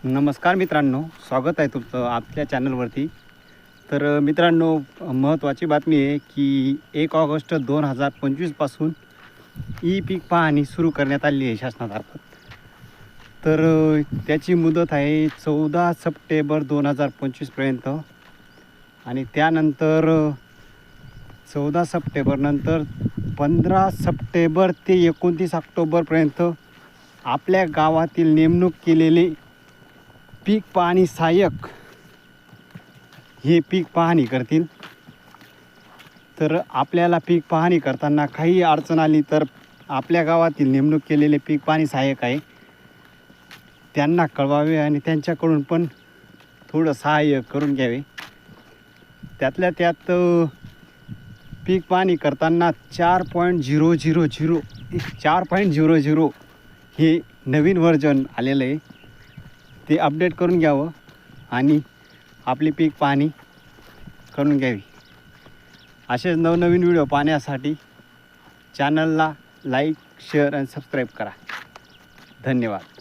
नमस्कार मित्रांनो, स्वागत आहे तुमचं आपल्या चॅनलवरती. तर मित्रांनो, महत्त्वाची बातमी आहे की 1 ऑगस्ट 2025पासून ई पीक पाहणी सुरू करण्यात आली आहे शासनामार्फत. तर त्याची मुदत आहे 14 सप्टेंबर 2025पर्यंत आणि त्यानंतर 14 सप्टेंबरनंतर 15 सप्टेंबर ते 29 ऑक्टोबरपर्यंत आपल्या गावातील नेमणूक केलेले पीक पाहणी सहाय्यक हे पीक पाहणी करतील. तर आपल्याला पीक पाहणी करताना काही अडचण आली तर आपल्या गावातील नेमणूक केलेले पीक पाहणी सहाय्यक आहे त्यांना कळवावे आणि त्यांच्याकडून पण थोडं सहाय्य करून घ्यावे. त्यातल्या त्यात पीक पाहणी करताना 4.000 हे नवीन व्हर्जन आलेलं आहे, ते अपडेट करून घ्यावं आणि आपली पीक पाहणी करून घ्यावी. असेच नवनवीन व्हिडिओ पाहण्यासाठी चॅनलला लाईक, शेअर आणि सबस्क्राईब करा. धन्यवाद.